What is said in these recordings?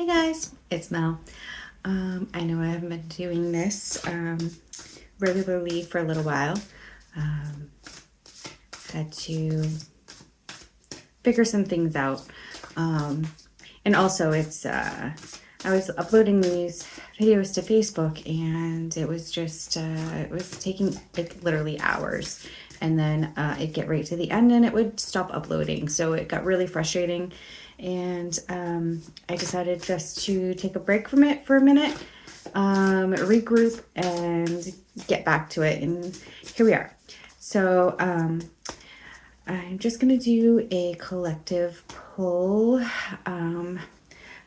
guys, it's Mel. I know I haven't been doing this regularly for a little while. Had to figure some things out. And also it's, I was uploading these videos to Facebook and it was just, it was taking like literally hours. And then it'd get right to the end and it would stop uploading. So it got really frustrating. And I decided just to take a break from it for a minute, regroup and get back to it. And here we are. So I'm just going to do a collective pull. I'm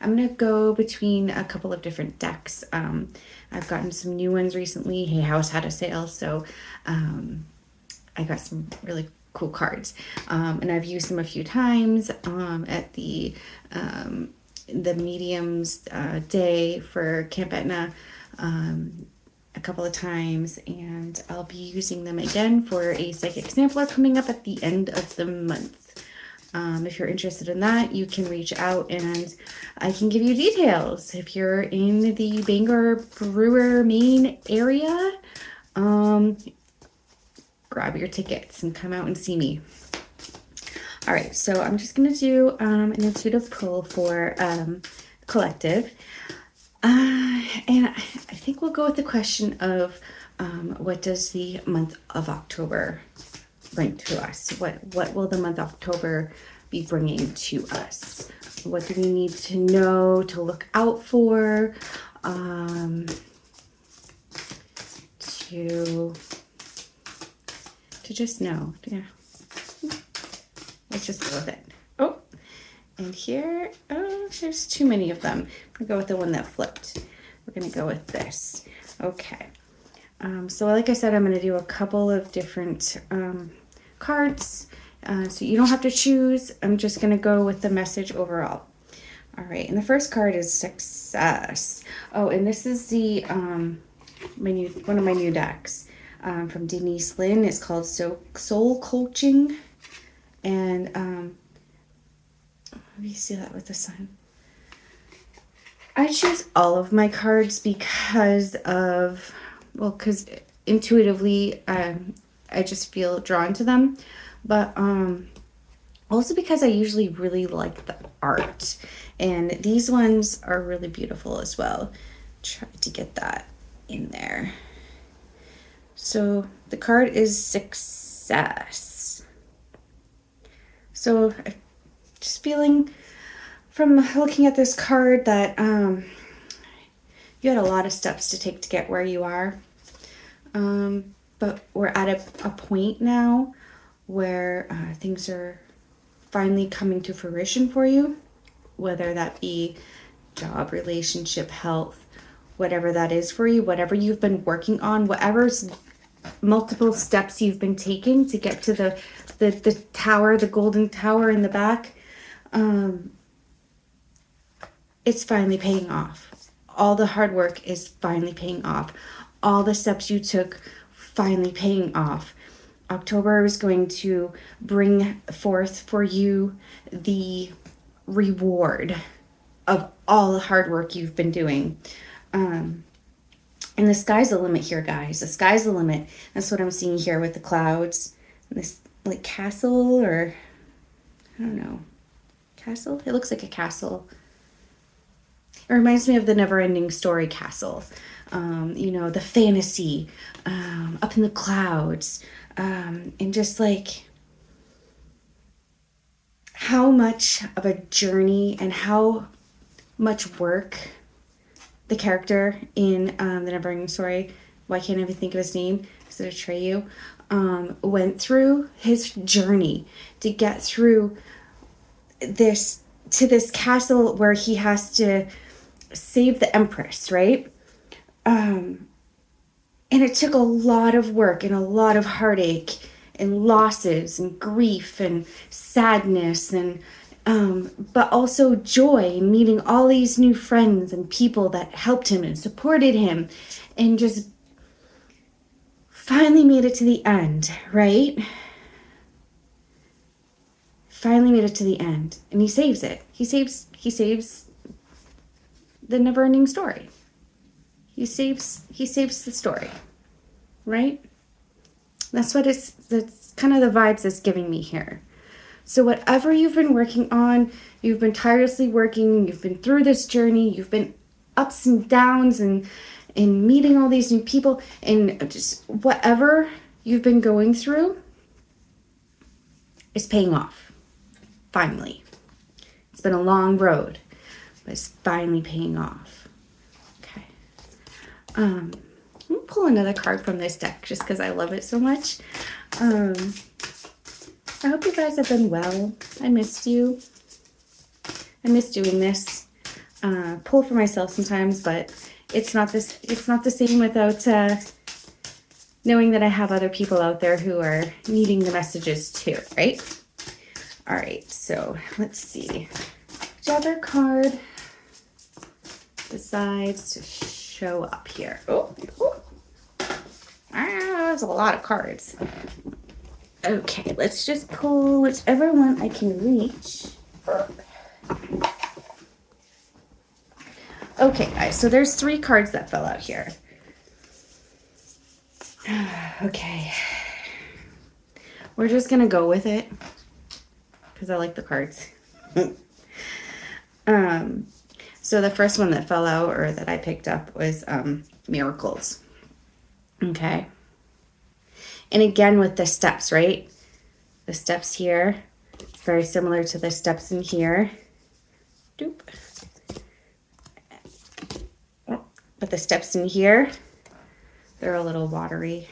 going to go between a couple of different decks. I've gotten some new ones recently. Hay House had a sale, so I got some really cool cards, and I've used them a few times at the mediums day for Camp Etna a couple of times, and I'll be using them again for a psychic sampler coming up at the end of the month. If you're interested in that, you can reach out and I can give you details. If you're in the Bangor, Brewer, Maine area, grab your tickets and come out and see me. All right, so I'm just going to do an intuitive pull for collective. And I think we'll go with the question of what does the month of October bring to us? What will the month of October be bringing to us? What do we need to know, to look out for, to just know? Yeah. Let's just go with it. Oh, and here, oh, there's too many of them. I'm gonna go with the one that flipped. We're gonna go with this. Okay. So like I said, I'm gonna do a couple of different cards. So you don't have to choose. I'm just gonna go with the message overall. All right, and the first card is success. Oh, and this is the one of my new decks from Denise Lynn. It's called Soul Coaching. And let me see that with the sun. I choose all of my cards because intuitively I just feel drawn to them, but also because I usually really like the art, and these ones are really beautiful as well. Try to get that in there. So the card is success. So I'm just feeling from looking at this card that you had a lot of steps to take to get where you are. But we're at a point now where things are finally coming to fruition for you, whether that be job, relationship, health, whatever that is for you, whatever you've been working on, whatever's multiple steps you've been taking to get to the tower, the golden tower in the back. It's finally paying off. All the hard work is finally paying off. All the steps you took finally paying off. October is going to bring forth for you the reward of all the hard work you've been doing. And the sky's the limit here, guys. The sky's the limit. That's what I'm seeing here with the clouds. This like castle, or I don't know. Castle? It looks like a castle. It reminds me of the Never-Ending Story castle. The fantasy up in the clouds. And just like how much of a journey and how much work the character in the Never-Ending Story, why can't I even think of his name? Is it Atreyu? Went through his journey to get through this castle where he has to save the Empress, right? And it took a lot of work and a lot of heartache and losses and grief and sadness and but also joy, meeting all these new friends and people that helped him and supported him, and just finally made it to the end, right? Finally made it to the end, and he saves it. He saves the never-ending story. He saves the story, right? That's kind of the vibes it's giving me here. So whatever you've been working on, you've been tirelessly working, you've been through this journey, you've been ups and downs and meeting all these new people, and just whatever you've been going through is paying off. Finally. It's been a long road, but it's finally paying off. Okay. I'm gonna pull another card from this deck just because I love it so much. I hope you guys have been well. I missed you. I miss doing this. Pull for myself sometimes, but it's not the same without knowing that I have other people out there who are needing the messages too, right? All right, so let's see. Which other card decides to show up here? There's a lot of cards. Okay, let's just pull whichever one I can reach. Okay, guys, so there's 3 cards that fell out here. Okay. We're just gonna go with it because I like the cards. So the first one that fell out, or that I picked up, was Miracles. Okay. And again with the steps, right? The steps here, it's very similar to the steps in here. Doop. But the steps in here, they're a little watery.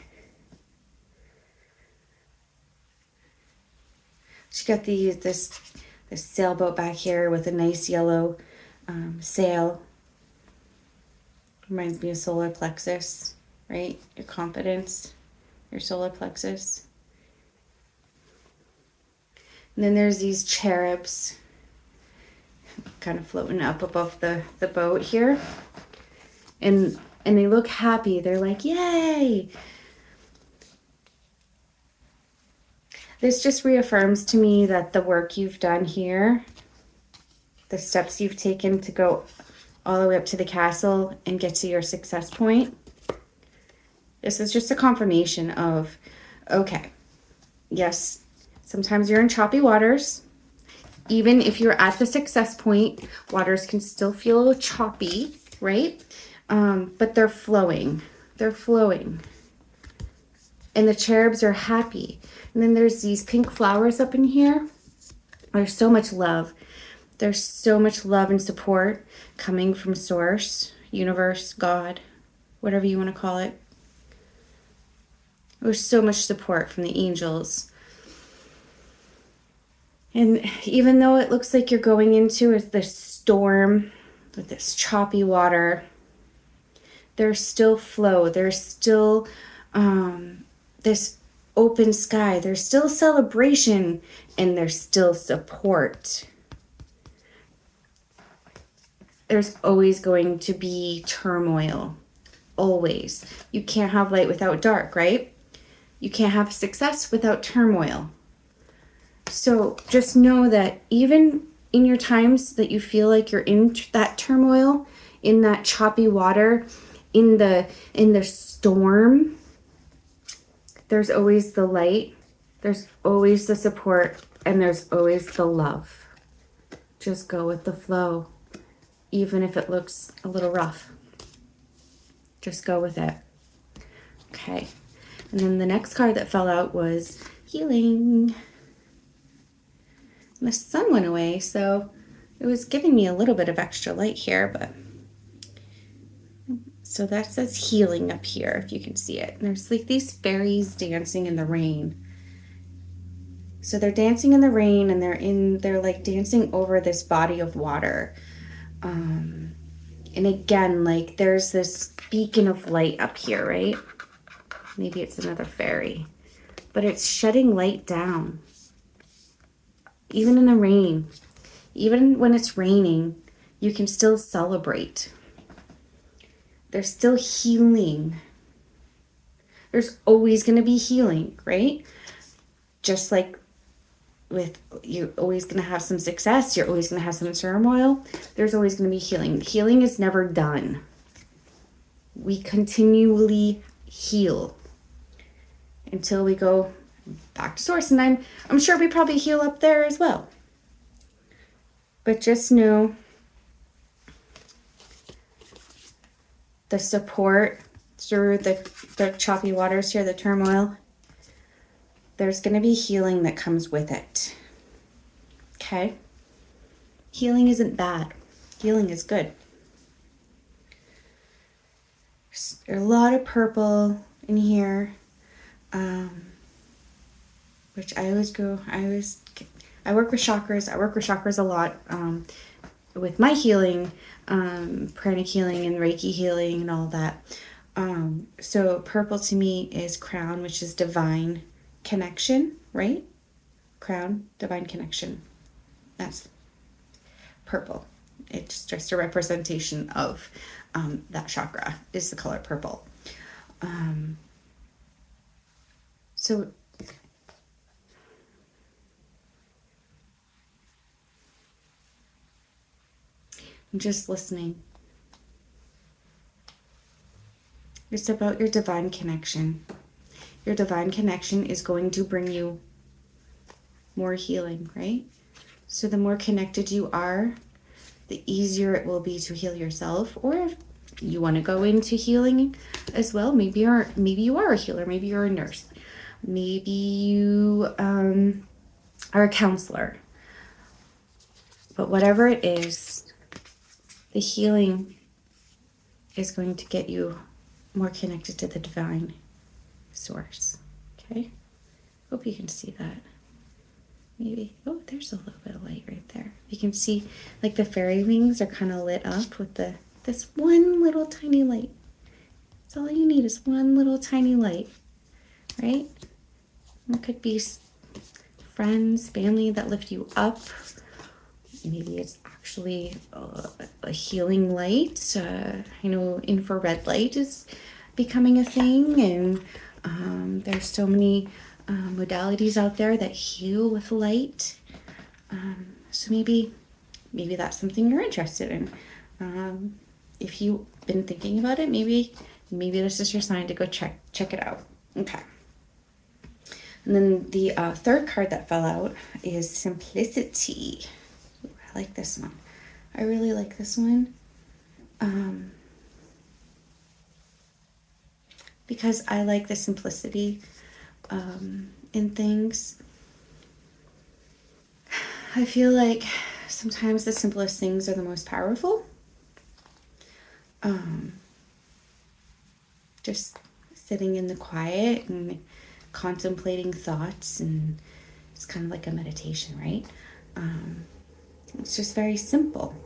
She got this sailboat back here with a nice yellow sail. Reminds me of solar plexus, right? Your confidence, your solar plexus. And then there's these cherubs kind of floating up above the boat here. And they look happy. They're like, yay! This just reaffirms to me that the work you've done here, the steps you've taken to go all the way up to the castle and get to your success point, this is just a confirmation of, okay, yes, sometimes you're in choppy waters. Even if you're at the success point, waters can still feel choppy, right? But they're flowing. They're flowing. And the cherubs are happy. And then there's these pink flowers up in here. There's so much love. There's so much love and support coming from Source, Universe, God, whatever you want to call it. There's so much support from the angels. And even though it looks like you're going into this storm with this choppy water, there's still flow. There's still this open sky. There's still celebration, and there's still support. There's always going to be turmoil. Always. You can't have light without dark, right? You can't have success without turmoil. So just know that even in your times that you feel like you're in that turmoil, in that choppy water, in the storm, there's always the light, there's always the support, and there's always the love. Just go with the flow, even if it looks a little rough. Just go with it. Okay. And then the next card that fell out was Healing. And the sun went away, so it was giving me a little bit of extra light here, but so that says Healing up here, if you can see it. And there's like these fairies dancing in the rain. So they're dancing in the rain, and they're like dancing over this body of water. And again, like there's this beacon of light up here, right? Maybe it's another fairy, but it's shedding light down. Even in the rain, even when it's raining, you can still celebrate. There's still healing. There's always going to be healing, right? Just like you're always going to have some success. You're always going to have some turmoil. There's always going to be healing. Healing is never done. We continually heal until we go back to source. And I'm sure we probably heal up there as well. But just know the support through the choppy waters here, the turmoil, there's going to be healing that comes with it. Okay? Healing isn't bad. Healing is good. There's a lot of purple in here, which I work with chakras. I work with chakras a lot with my healing, pranic healing and Reiki healing and all that. So purple to me is crown, which is divine connection, right? Crown, divine connection. That's purple. It's just a representation of that chakra is the color purple. So I'm just listening. It's about your divine connection. Your divine connection is going to bring you more healing, right? So the more connected you are, the easier it will be to heal yourself. Or if you want to go into healing as well, maybe you are a healer, maybe you're a nurse, maybe you are a counselor. But whatever it is, the healing is going to get you more connected to the divine source. Okay? Hope you can see that. Maybe. Oh, there's a little bit of light right there. You can see like the fairy wings are kind of lit up with this one little tiny light. That's all you need is one little tiny light, right? It could be friends, family that lift you up. Maybe it's actually a healing light. I know infrared light is becoming a thing, and there's so many modalities out there that heal with light. So maybe that's something you're interested in. If you've been thinking about it, maybe this is your sign to go check it out. Okay. And then the third card that fell out is Simplicity. Ooh, I like this one. I really like this one. Because I like the simplicity in things. I feel like sometimes the simplest things are the most powerful. Just sitting in the quiet and contemplating thoughts, and it's kind of like a meditation, right? It's just very simple.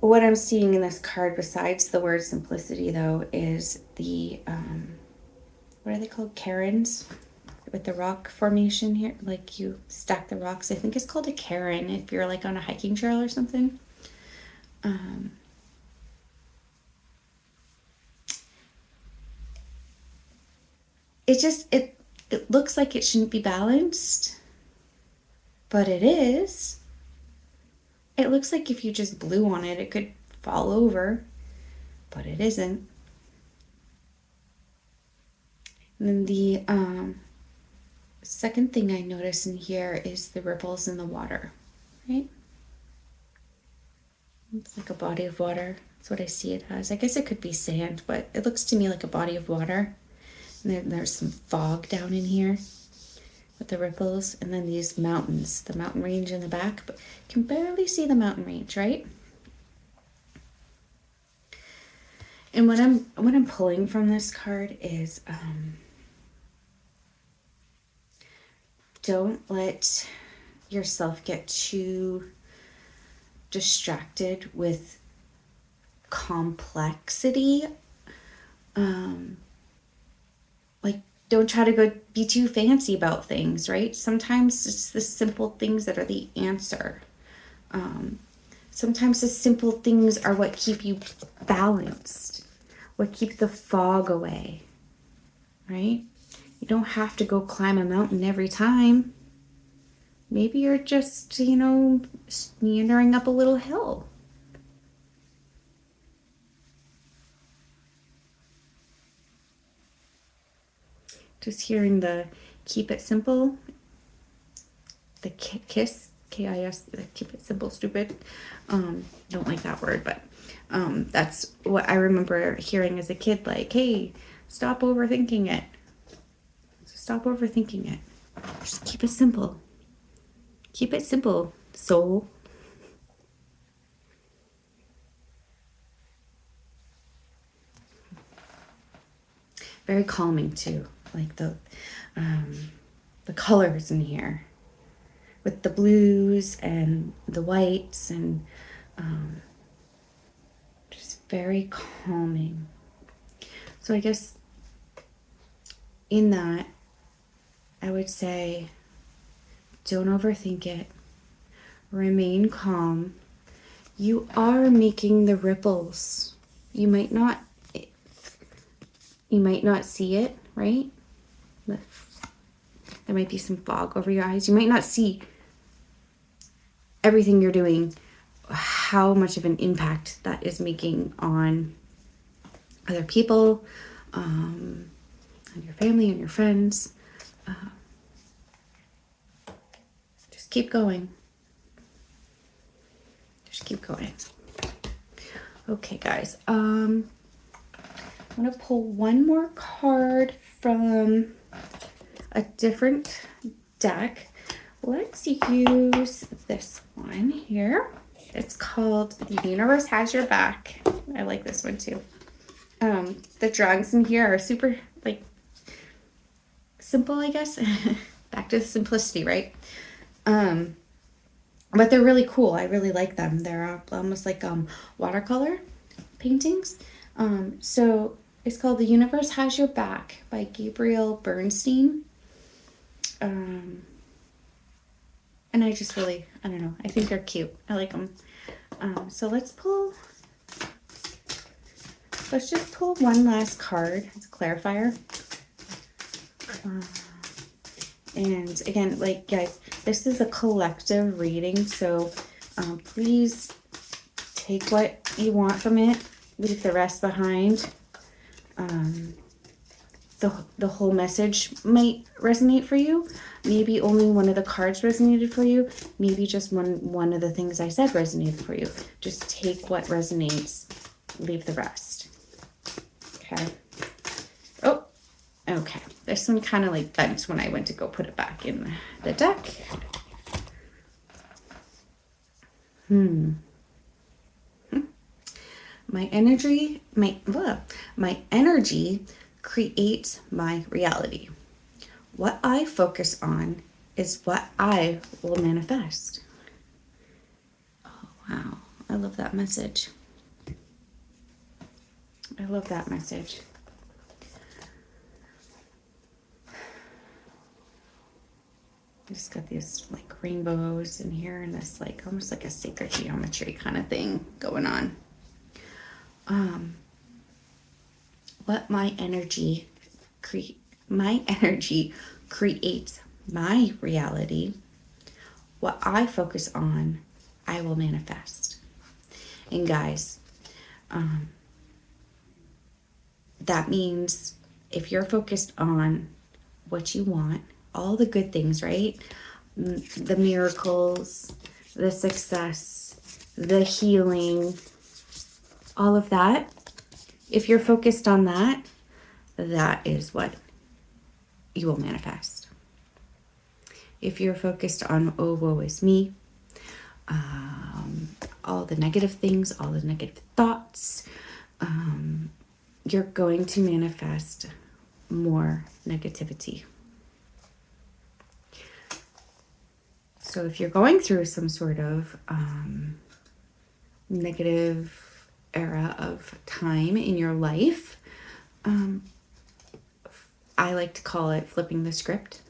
What I'm seeing in this card, besides the word simplicity, though, is the, what are they called? Cairns, with the rock formation here. Like you stack the rocks. I think it's called a cairn if you're like on a hiking trail or something. It looks like it shouldn't be balanced, but it is. It looks like if you just blew on it, it could fall over, but it isn't. And then the second thing I notice in here is the ripples in the water, right? It's like a body of water. That's what I see it as. I guess it could be sand, but it looks to me like a body of water. And there's some fog down in here with the ripples, and then these mountains, the mountain range in the back, but you can barely see the mountain range, right? And what I'm pulling from this card is don't let yourself get too distracted with complexity. Like, don't try to go be too fancy about things, right? Sometimes it's the simple things that are the answer. Sometimes the simple things are what keep you balanced. what keeps the fog away, right? You don't have to go climb a mountain every time. Maybe you're just, meandering up a little hill. Just hearing the keep it simple, the kiss, K-I-S, keep it simple, stupid. Don't like that word, but that's what I remember hearing as a kid, like, hey, stop overthinking it. Stop overthinking it. Just keep it simple. Keep it simple, soul. Very calming too, like the colors in here, with the blues and the whites, and just very calming. So I guess in that, I would say, don't overthink it. Remain calm. You are making the ripples. You might not see it, right? There might be some fog over your eyes. You might not see everything you're doing, how much of an impact that is making on other people, on your family and your friends. Just keep going. Just keep going. Okay, guys. I'm going to pull one more card from a different deck. Let's use this one here. It's called The Universe Has Your Back. I like this one too. The drawings in here are super, like, simple, I guess. Back to the simplicity, right? But they're really cool. I really like them. They're almost like watercolor paintings. So it's called The Universe Has Your Back by Gabrielle Bernstein. And I just really, I don't know, I think they're cute. I like them. So let's just pull one last card. It's a clarifier. And again, like, guys, this is a collective reading, so please take what you want from it, leave the rest behind. The whole message might resonate for you. Maybe only one of the cards resonated for you. Maybe just one of the things I said resonated for you. Just take what resonates, leave the rest. Okay. Oh, okay. This one kind of like bent when I went to go put it back in the deck. My energy creates my reality. What I focus on is what I will manifest. Oh, wow. I love that message. I love that message. I just got these like rainbows in here and this like almost like a sacred geometry kind of thing going on. What my energy creates my reality. What I focus on, I will manifest. And guys, that means if you're focused on what you want, all the good things, right? The miracles, the success, the healing, all of that. If you're focused on that, that is what you will manifest. If you're focused on, oh, woe is me, all the negative things, all the negative thoughts, you're going to manifest more negativity. So if you're going through some sort of negative era of time in your life, I like to call it flipping the script.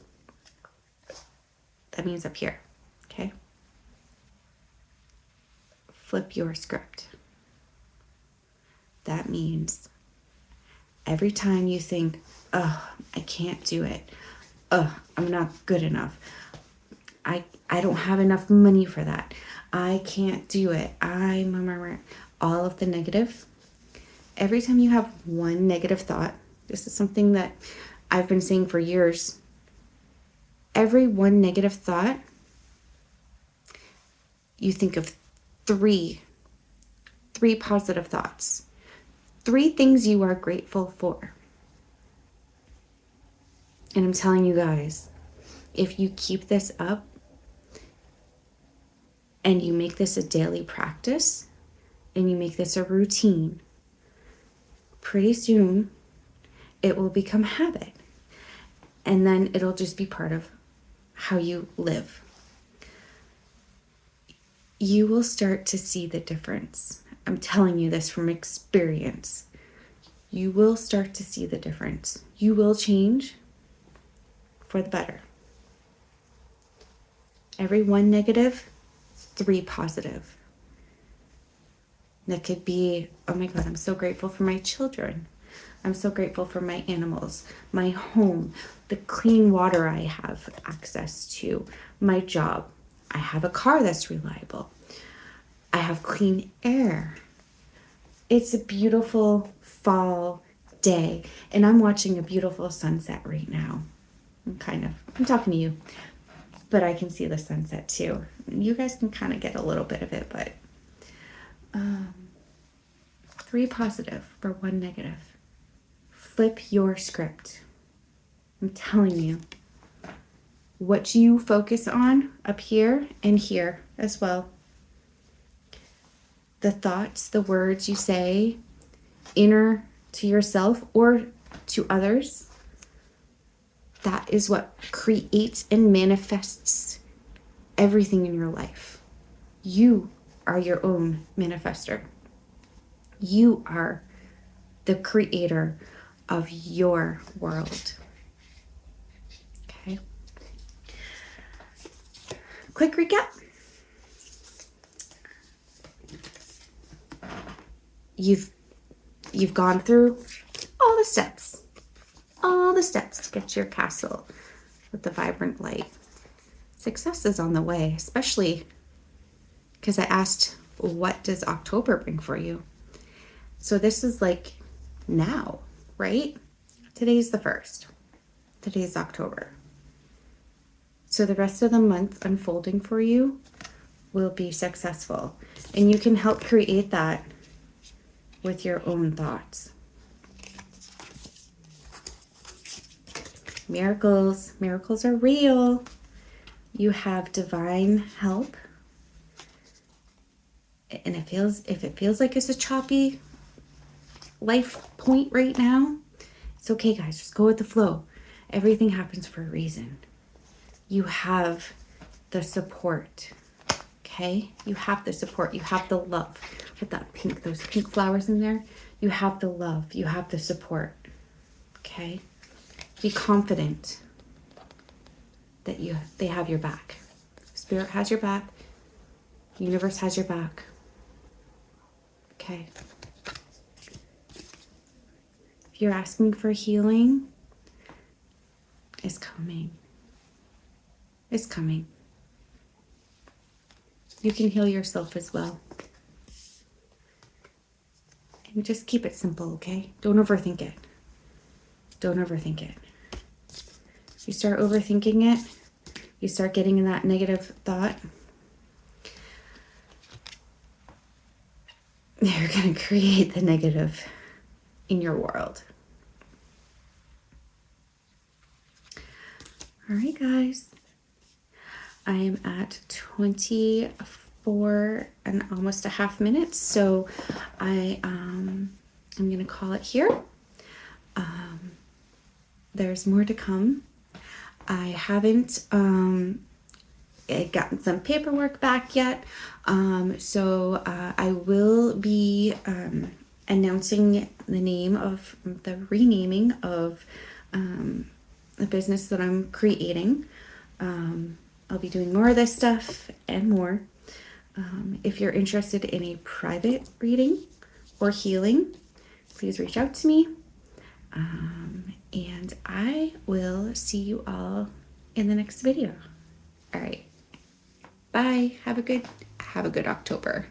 That means up here, okay? Flip your script. That means Every time you think, oh, I can't do it. Oh, I'm not good enough. I don't have enough money for that. I can't do it. All of the negative. Every time you have one negative thought, this is something that I've been saying for years. Every one negative thought, you think of three positive thoughts. 3 things you are grateful for. And I'm telling you guys, if you keep this up and you make this a daily practice and you make this a routine, pretty soon it will become habit. And then it'll just be part of how you live. You will start to see the difference. I'm telling you this from experience. You will start to see the difference. You will change for the better. Every 1 negative, 3 positive. That could be, oh my God, I'm so grateful for my children. I'm so grateful for my animals, my home, the clean water I have access to, my job. I have a car that's reliable. I have clean air. It's a beautiful fall day, and I'm watching a beautiful sunset right now. I'm talking to you, but I can see the sunset too. You guys can kind of get a little bit of it, but 3 positive for 1 negative. Flip your script. I'm telling you, what you focus on up here and here as well. The thoughts, the words you say, inner to yourself or to others, that is what creates and manifests everything in your life. You are your own manifester. You are the creator of your world. Okay. Quick recap. You've gone through all the steps to get to your castle with the vibrant light. Success is on the way, especially because I asked, what does October bring for you? So this is like now, right? Today's the 1st. Today's October. So the rest of the month unfolding for you will be successful. And you can help create that with your own thoughts. Miracles are real. You have divine help. And if it feels like it's a choppy life point right now, it's okay, guys. Just go with the flow. Everything happens for a reason. You have the support. Okay? You have the support. You have the love. With those pink flowers in there, you have the love. You have the support. Okay? Be confident that they have your back. Spirit has your back. Universe has your back. Okay. If you're asking for healing, it's coming. It's coming. You can heal yourself as well. And just keep it simple, okay? Don't overthink it. Don't overthink it. If you start overthinking it, you start getting in that negative thought, you're going to create the negative in your world. All right, guys. I am at 24 and almost a half minutes, so I'm going to call it here. There's more to come. I haven't gotten some paperwork back yet, so I will be announcing the name of the renaming of the business that I'm creating. I'll be doing more of this stuff and more. If you're interested in a private reading or healing, please reach out to me. And I will see you all in the next video. All right. Bye. Have a good October.